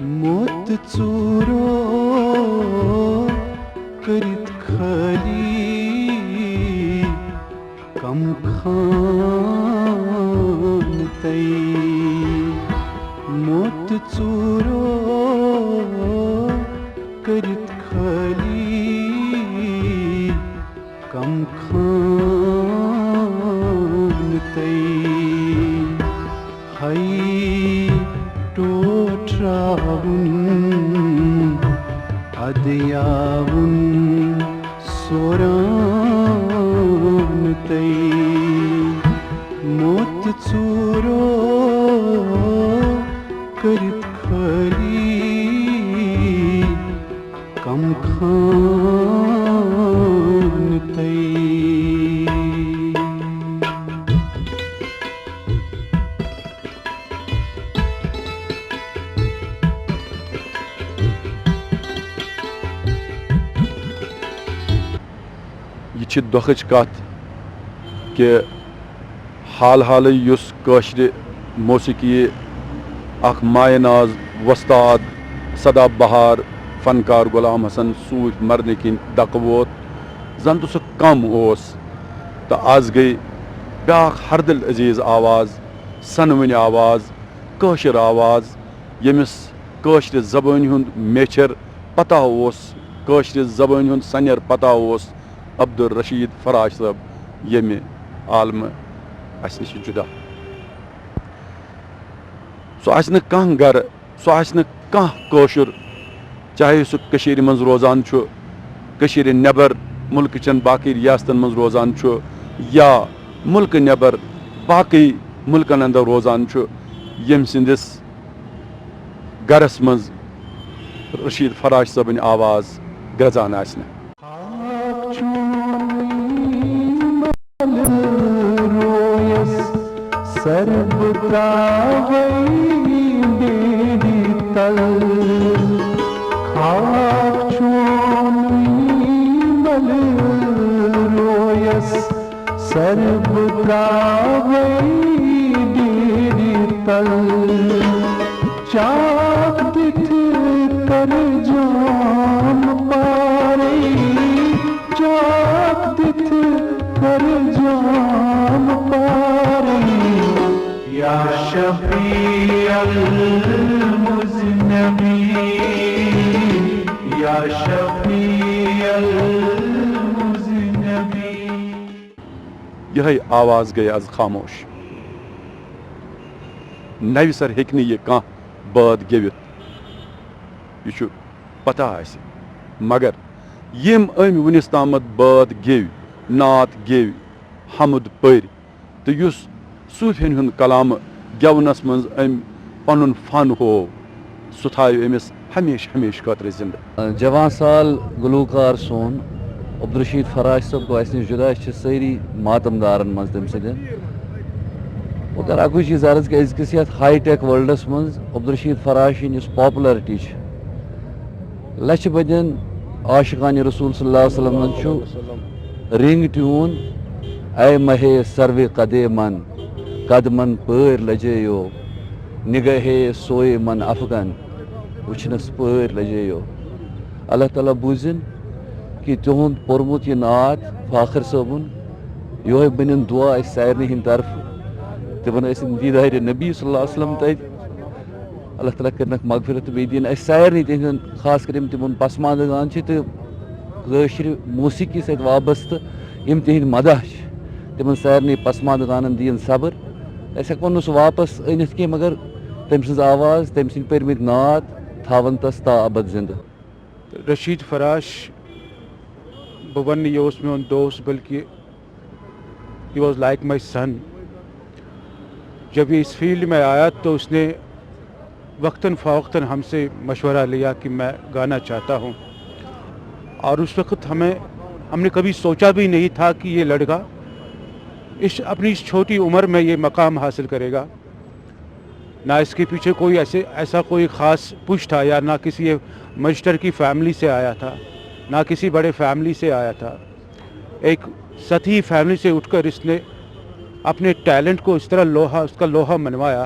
موت ژوٗرو کٔرِتھ خٲلی کم خان تۄہہِ موت ژوٗرو کٔرِتھ خٲلی کم خان تۄہہِ ہَے ٹوٹراوُن اَدٕیاوُن سوران تۄہہِ موت ژوٗرو کٔرِتھ خٲلی کم خان تۄہہِ یہ چھ دۄہٕچ کتھ کہ حال حالٕے یُس کٲشرِ موسیقی اکھ مایہ ناز وۄستاد سدا بہار فنکار غلام حسن سوٗدۍ مرنہٕ کِنۍ دکہٕ ووت زن تہٕ سُہ کم اوس تہٕ آز گٔے بیٛاکھ ہردل عزیز آواز سنوٕنۍ آواز کٲشِر آواز ییٚمِس کٲشرِ زبٲنۍ ہُنٛد میچھر پتہ اوس کٲشرِ زبٲنۍ ہُنٛد سنیر پتہ اوس عبدالرشید فراش صٲب ییٚمہِ عالمہٕ اَسہِ نِش جُدا سُہ آسہِ نہٕ کانٛہہ گرٕ سُہ آسہِ نہٕ کانٛہہ کٲشُر چاہے سُہ کٔشیٖرِ منٛز روزان چھُ کٔشیٖرِ نٮ۪بر مُلکہٕ چٮ۪ن باقٕے ریاستن منٛز روزان چھُ یا مُلکہٕ نٮ۪بر باقٕے مُلکن انٛدر روزان چھُ ییٚمہِ سٕنٛدِس گرس منٛز رشیٖد فراش صٲبٕنۍ آواز گرٛزان آسہِ نہٕ سر بتراوئی بیڑی تل خاک چونوئی بل رویس سر بتراوئی بیڑی تل چاک دتھ کر جام پارئی چاک دتھ کر جام پارئی یا شفیع المذنبین یا شفیع المذنبین یہے آواز گئی آز خاموش نوِ سر ہیٚکہِ نہٕ یہِ کانٛہہ بٲتھ گیٚوِتھ یہِ چھُ پتہ آسہِ مگر یِم أمۍ وُنِس تامَتھ بٲتھ گیٚوۍ نعت گیٚوۍ حمد پٔرۍ تہٕ یُس صوٗفیَن ہُنٛد کلامہٕ گٮ۪ونس منٛز أمۍ پنُن فن ہوو سُہ تھایہِ أمِس ہمیشہِ ہمیشہِ خٲطرٕ زِندٕ جوان سال گلوکار سون عبدالرشید فراش صٲب گوٚو اَسہِ نِش جُدا أسۍ چھِ سٲری ماتمدارن منٛز تٔمۍ سٕنٛدٮ۪ن بہٕ کَرٕ اَکُے چیٖز عرض کہِ أزکِس یَتھ ہاے ٹٮ۪ک ورلڈس منٛز عبدالرشید فراشِن یُس پاپُلرٹی چھِ لچھِ بٔدٮ۪ن عاشقانِ رسوٗل صلی اللہ علیہ وسلم منٛز چھُ رِنٛگ ٹیوٗن اے مہے سروِ قدے من قدمن پٲرۍ لجیو نگہے سوے من افغن وٕچھنس پٲرۍ لجیو اللہ تعالیٰ بوٗزِن کہِ تِہُنٛد پوٚرمُت یہِ نعت فاخر صٲبُن یِہوے بٔنِن دُعا اَسہِ سارنٕے ہِنٛدِ طرفہٕ تِمن ٲسِن دیٖدارِ نبی صلی اللہ علیہ وسلم تَتہِ اللہ تعالیٰ کٔرنَکھ مغفرت تہٕ بیٚیہِ دِیِن اَسہِ سارنٕے تِہنٛدٮ۪ن خاص کر یِم تِمن پسماندگان چھِ تہٕ کٲشرِ موسیٖقی سۭتۍ وابستہٕ یِم تِہنٛدۍ مداح چھِ تِمن سارنٕے پسماندگانن دِیِن صبر أسۍ ہٮ۪کون نہٕ سُہ واپس أنِتھ کینٛہہ مگر تٔمۍ سٕنٛز آواز تٔمۍ سٕنٛدۍ پٔرمٕتۍ نعت تھاون تس تا ابد زِندٕ رشید فراش بہٕ وَنہٕ نہٕ یہِ اوس میون دوست بلکہ ہی واز لائک مائی سن جب یہ اس فیلڈ میں آیا تو اس نے وقتاً فوقتاً ہم سے مشورہ لیا کہ میں گانا چاہتا ہوں اور اس وقت ہم نے کبھی سوچا بھی نہیں تھا کہ یہ لڑکا اپنی اس چھوٹی عمر میں یہ مقام حاصل کرے گا. نہ اس کے پیچھے کوئی ایسا کوئی خاص پش تھا یا نہ کسی مجسٹر کی فیملی سے آیا تھا نہ کسی بڑے فیملی سے آیا تھا. ایک سطحی فیملی سے اٹھ کر اس نے اپنے ٹیلنٹ کو اس طرح اس کا لوہا منوایا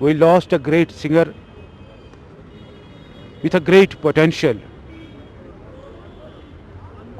We lost a great singer with a great potential.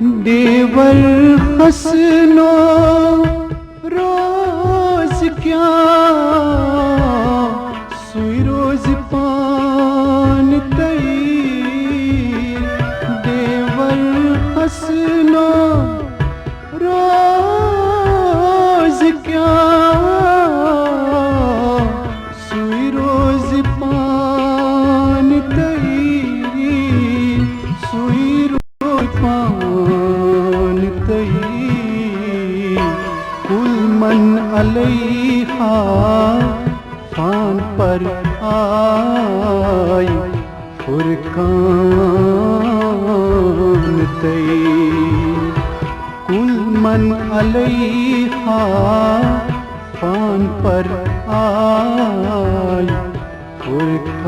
دیور حسنو روز کیا سوئی روز پان تئی دیور حسنو روز کیا سوئی روز پان تئی سوئی روز پان تئی کل من علیہا فان پر آئی فرقان تئی کل من علیہا فان پر آئی فرقان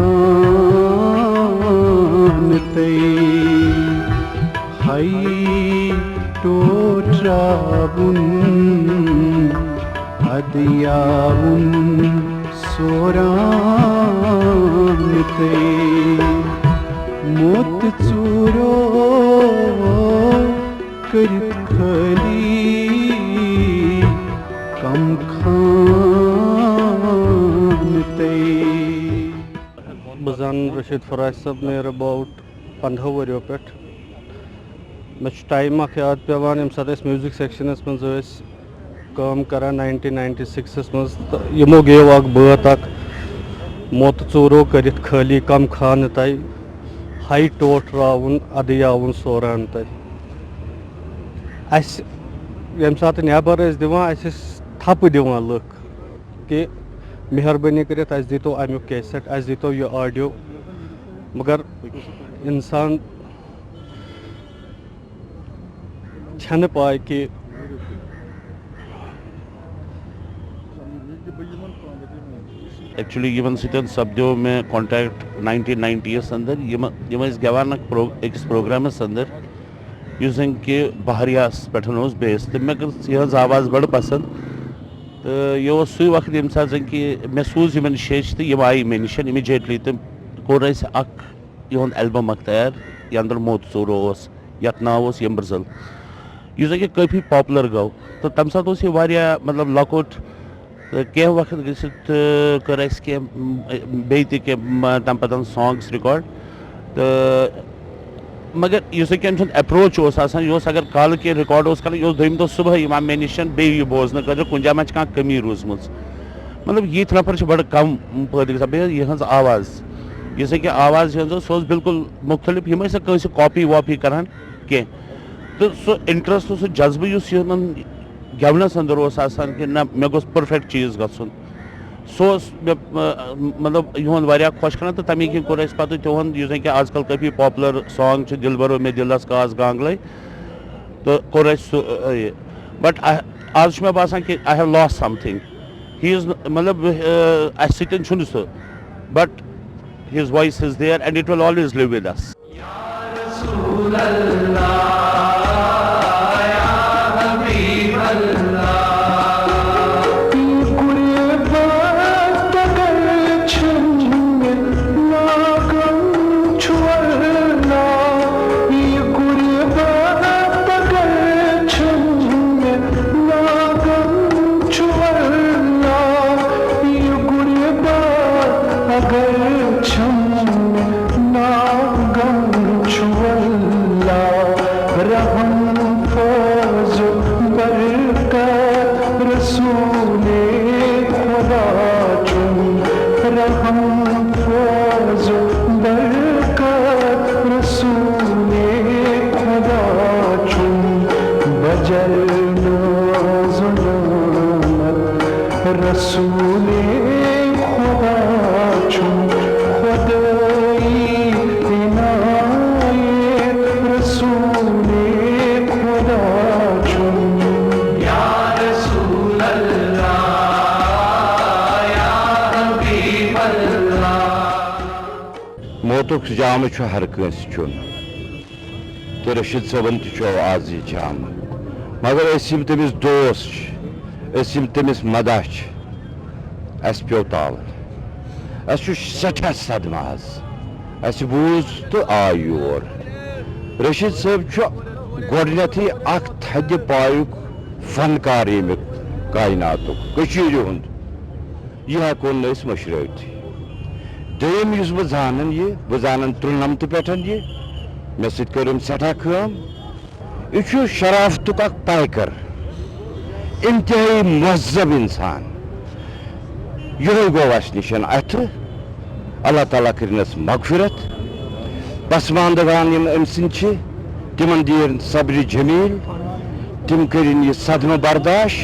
تئی ہائی ٹوٹرابن ادیاون سوران تئی موت ژوٗرو کٔرِتھ خٲلی کم خان تئی بہٕ زانہٕ رشیٖد فراز صٲب نیر اباوُٹ 15 ؤرِیو پٮ۪ٹھ مےٚ چھُ ٹایم اکھ یاد پیٚوان ییٚمہِ ساتہٕ أسۍ میوٗزِک سیٚکشنَس منٛز ٲسۍ کٲم کران 1996 منٛز تہٕ یِمو گیو اکھ بٲتھ اکھ موتہٕ ژوٗرو کٔرِتھ خٲلی کم خانہٕ تۄہہِ ہاے ٹوٹراوُن اَدٕ سوران تۄہہِ اَسہِ ییٚمہِ ساتہٕ نٮ۪بر ٲسۍ دِوان اَسہِ ٲسۍ تھپہٕ دِوان لُکھ کہِ مہربٲنی کٔرِتھ اَسہِ دیٖتو اَمیُک کیسٹ اَسہِ دیٖتو یہِ آڈیو مگر اِنسان چھنہٕ پاے کہِ ایکچولی یمن سۭتۍ سپدیو مےٚ کانٹیکٹ 1990 یس اندر یِم ٲسۍ گٮ۪وان أکِس پروگرامس اندر یُس زن کہِ بہاریاہس پٮ۪ٹھ اوس بیس تہٕ مےٚ کٔر یِہٕنٛز آواز بڑٕ پسنٛد تہٕ یہِ اوس سُے وقت ییٚمہِ ساتہٕ زن کہِ مےٚ سوٗز یِمن شیٚچھ تہٕ یِم آیہِ مےٚ نِش اِمِجیٹلی تہٕ کوٚر اَسہِ اکھ یِہُنٛد ایلبم اکھ تیار یتھ اندر موتہٕ ژوٗرو اوس یتھ ناو اوس یمبرزل یُس زن کہِ کٲفی پاپولر گوٚو تہٕ تمہِ ساتہٕ اوس یہِ واریاہ مطلب لۄکُٹ تہٕ کینٛہہ وقت گٔژھِتھ کٔر اَسہِ کینٛہہ بیٚیہِ تہِ کینٛہہ تمہِ پتہٕ سانگٕس رِکاڈ تہٕ مگر یُس زن کہِ أمۍ سُنٛد اٮ۪پروچ اوس آسان یہِ اوس اگر کالہٕ کینٛہہ رِکاڈ اوس کران یہِ اوس دوٚیمہِ دۄہ صُبحٲے یِوان مےٚ نِش بیٚیہِ یہِ بوزنہٕ خٲطرٕ کُنہِ جایہِ ما چھِ کانٛہہ کٔمی روٗزمٕژ مطلب یِتھۍ نفر چھِ بڑٕ کم پٲدٕ گژھان بیٚیہِ یِہٕنٛز آواز یُس زن کہِ آواز یِہٕنٛز ٲس سۄ ٲس بالکُل مُختلِف یِم ٲسۍ نہٕ کٲنٛسہِ کاپی واپی کران کینٛہہ تہٕ سُہ اِنٹرسٹ سُہ جذبہٕ یُس یِمن گٮ۪ونس انٛدر اوس آسان کہِ نہ مےٚ گوٚژھ پٔرفیکٹ چیٖز گژھُن سُہ اوس مےٚ مطلب یِہُنٛد واریاہ خۄش کران تہٕ تمی کِنۍ کوٚر اَسہِ پتہٕ تِہُنٛد یُس زن کہِ آز کل کٲفی پاپولر سانگ چھُ دِل بھرو مےٚ دِلس کاس گانگلے تہٕ کوٚر اَسہِ سُہ یہِ بٹ آز چھُ مےٚ باسان کہِ آی ہیو لاس سم تھنٛگ ہی از مطلب اَسہِ سۭتۍ چھُنہٕ سُہ but his voice is there and it will always live with us موتُک جام چھُ ہر کٲنٛسہِ چیوٚن تہٕ رشیٖد صٲبن تہِ چھُ آز یہِ جام مگر أسۍ یِم تٔمِس دوس چھِ أسۍ یِم تٔمِس مداح چھِ اَسہِ پیوٚو تاوُن اَسہِ چھُ سٮ۪ٹھاہ صدمہٕ حظ اَسہِ بوٗز تہٕ آو یور رشیٖد صٲب چھُ گۄڈنیٚتھٕے اکھ تھدِ پایُک فنکار ییٚمہِ کایناتُک کٔشیٖرِ ہُنٛد یہِ ہٮ۪کو نہٕ أسۍ مٔشرٲوتھٕے دوٚیِم یُس بہٕ زانان یہِ بہٕ زانان 93 پٮ۪ٹھ یہِ مےٚ سۭتۍ کٔر أمۍ سٮ۪ٹھاہ کٲم یہِ چھُ شرافتُک اکھ پایکر انتہٲیی مہذب انسان یِہوے گوٚو اَسہِ نِشن اَتھٕ اللہ تعالیٰ کٔرِنَس مغفرت پسماندگان یِم أمۍ سٕنٛدۍ چھِ تِمن دِیِن صبرِ جمیٖل تِم کٔرِنۍ یہِ صدمہٕ برداش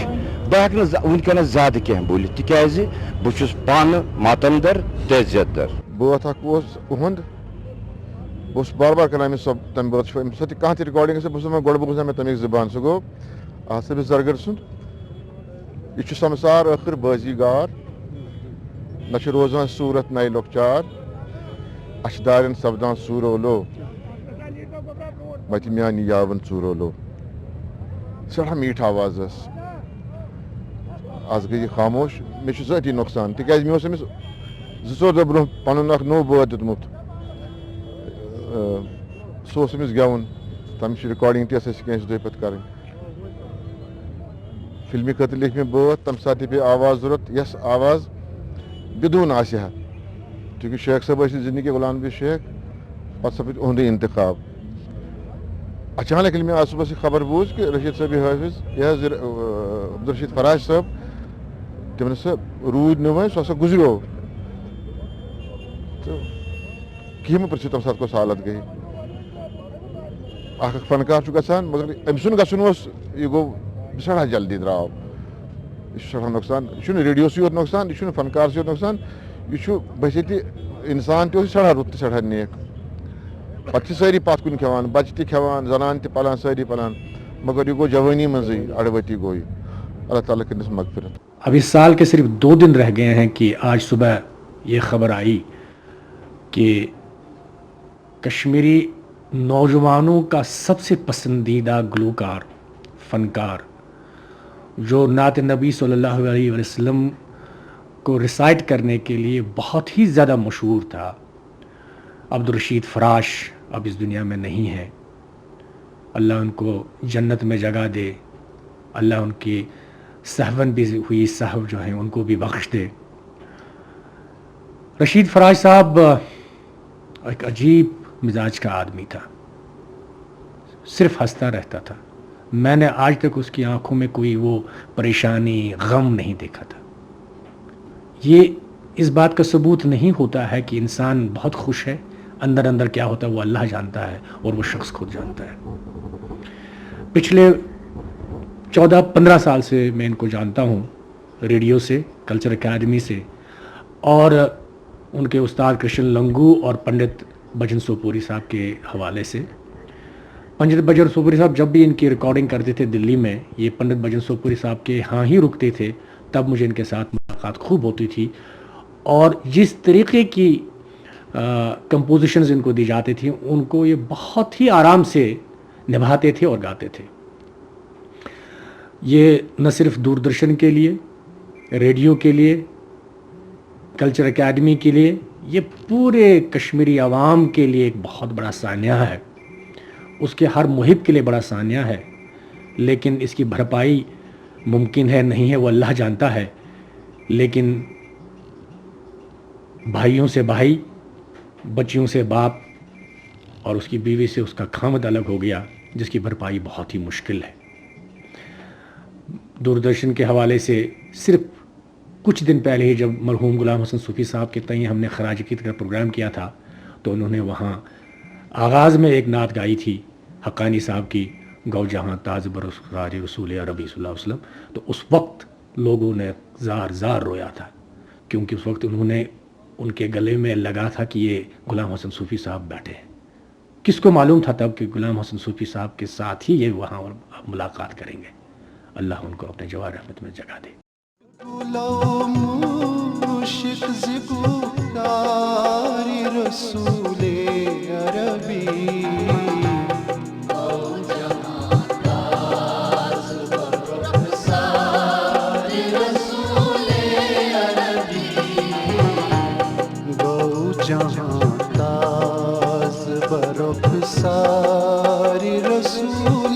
بہٕ ہٮ۪کہٕ نہٕ وٕنکٮ۪نس زیادٕ کینٛہہ بوٗلِتھ تِکیازِ بہٕ چھُس پانہٕ ماتمدر تہٕ عزت در بٲتھ اکھ اوس اُہُنٛد بہٕ اوسُس بار بار کران أمِس سۄ تَمہِ بٲتھ چھُ أمِس سۭتۍ کانٛہہ تہِ رِکاڈِنٛگ ٲسۍ بہٕ چھُس دَپان گۄڈٕ بوٗز مےٚ تَمِچ زبان سُہ گوٚو آصف زرگر سُنٛد یہِ چھُ سمسار ٲخٕر بٲزی گار نہ چھُ روزان صوٗرت نَیہِ لۄکچار اَسہِ چھِ دارٮ۪ن سپدان سوٗرولو وَتہِ میٛانہِ یاوَن ژوٗرولو سٮ۪ٹھاہ میٖٹھ آواز ٲس آز گٔے یہِ خاموش مےٚ چھُ ذٲتی نۄقصان تِکیازِ مےٚ اوس أمِس 2-4 دۄہ برونٛہہ پَنُن اکھ نوٚو بٲتھ دیُتمُت سُہ اوس أمِس گٮ۪وُن تَمِچ رِکاڈِنٛگ تہِ ٲس اَسہِ کینٛہہ دۄہہِ پَتہٕ کَرٕنۍ فِلمہِ خٲطرٕ لیکھۍ مےٚ بٲتھ تَمہِ ساتہٕ تہِ پیٚیہِ آواز ضوٚرَتھ یۄس آواز بِدوٗن آسہِ ہا چوٗنٛکہِ شیخ صٲب ٲسۍ نہٕ زِندگی غلام نبی شیخ پَتہٕ سپُد اُہُنٛدُے اِنتخاب اچانک ییٚلہِ مےٚ آز صُبحس یہِ خبر بوٗز کہِ رشیٖد صٲبہِ حٲفِظ یہِ حظ عبدالرشیٖد فراز صٲب تِم ہسا روٗدۍ نہٕ وۄنۍ سُہ ہسا گُزریو تہٕ کِہیٖنۍ مہٕ پرٛژھِو تَمہِ ساتہٕ کۄس حالت گٔے اکھ فنکار چھُ گژھان مگر أمۍ سُنٛد گژھُن اوس یہِ گوٚو سٮ۪ٹھاہ جلدی درٛاو یہِ چھُ سٮ۪ٹھاہ نۄقصان یہِ چھُنہٕ ریڈیوسٕے یوت نۄقصان یہِ چھُنہٕ فنکارسٕے یوت نۄقصان یہِ چھُ بحثیتہِ اِنسان تہِ اوس سٮ۪ٹھاہ رُت تہٕ سٮ۪ٹھاہ نیک پَتہٕ چھِ سٲری پَتھ کُن کھٮ۪وان بَچہِ تہِ کھٮ۪وان زنان تہِ پَلان سٲری پَلان مگر یہِ گوٚو جوٲنی منٛزٕے اَڑٕؤتی گوٚو یہِ اللہ تعالیٰ کٔرنَس مغفرت اب اس سال کے صرف 2 دن رہ گئے ہیں کہ آج صبح یہ خبر آئی کہ کشمیری نوجوانوں کا سب سے پسندیدہ گلوکار فنکار جو نعت نبی صلی اللہ علیہ وسلم کو ریسائٹ کرنے کے لیے بہت ہی زیادہ مشہور تھا عبدالرشید فراش اب اس دنیا میں نہیں ہے اللہ ان کو جنت میں جگہ دے اللہ ان کی سہون بھی ہوئی صاحب جو ہیں ان کو بھی بخش دے رشید فراش صاحب ایک عجیب مزاج کا آدمی تھا صرف ہنستا رہتا تھا میں نے آج تک اس کی آنکھوں میں کوئی وہ پریشانی غم نہیں دیکھا تھا یہ اس بات کا ثبوت نہیں ہوتا ہے کہ انسان بہت خوش ہے اندر اندر کیا ہوتا ہے وہ اللہ جانتا ہے اور وہ شخص خود جانتا ہے پچھلے 14-15 سال سے میں ان کو جانتا ہوں ریڈیو سے کلچر اکیڈمی سے اور ان کے استاد کرشن لنگو اور پنڈت بھجن سوپوری صاحب کے حوالے سے پنڈت بھجن سوپوری صاحب جب بھی ان کی ریکارڈنگ کرتے تھے دلی میں یہ پنڈت بھجن سوپوری صاحب کے ہاں ہی رکتے تھے تب مجھے ان کے ساتھ ملاقات خوب ہوتی تھی اور جس طریقے کی کمپوزیشنز ان کو دی جاتی تھیں ان کو یہ بہت ہی آرام سے نبھاتے تھے اور گاتے تھے یہ نہ صرف دوردرشن کے لیے ریڈیو کے لیے کلچر اکیڈمی کے لیے یہ پورے کشمیری عوام کے لیے ایک بہت بڑا سانحہ ہے اس کے ہر محب کے لیے بڑا سانحہ ہے لیکن اس کی بھرپائی ممکن ہے نہیں ہے وہ اللہ جانتا ہے لیکن بھائیوں سے بھائی بچیوں سے باپ اور اس کی بیوی سے اس کا خامد الگ ہو گیا جس کی بھرپائی بہت ہی مشکل ہے دوردرشن کے حوالے سے صرف کچھ دن پہلے ہی جب مرحوم غلام حسن صوفی صاحب کے تئیں ہم نے خراج عقیدت کا پروگرام کیا تھا تو انہوں نے وہاں آغاز میں ایک نعت گائی تھی حقانی صاحب کی گو جہاں تاز برخراج رسول عربی صلی اللہ علیہ وسلم تو اس وقت لوگوں نے زار زار رویا تھا کیونکہ اس وقت انہوں نے ان کے گلے میں لگا تھا کہ یہ غلام حسن صوفی صاحب بیٹھے ہیں کس کو معلوم تھا تب کہ غلام حسن صوفی صاحب کے ساتھ ہی یہ وہاں ملاقات کریں گے اللہ ان کو اپنے جوار رحمت میں جگہ دے رسول عربی جہاں تاز برخ ساری رسول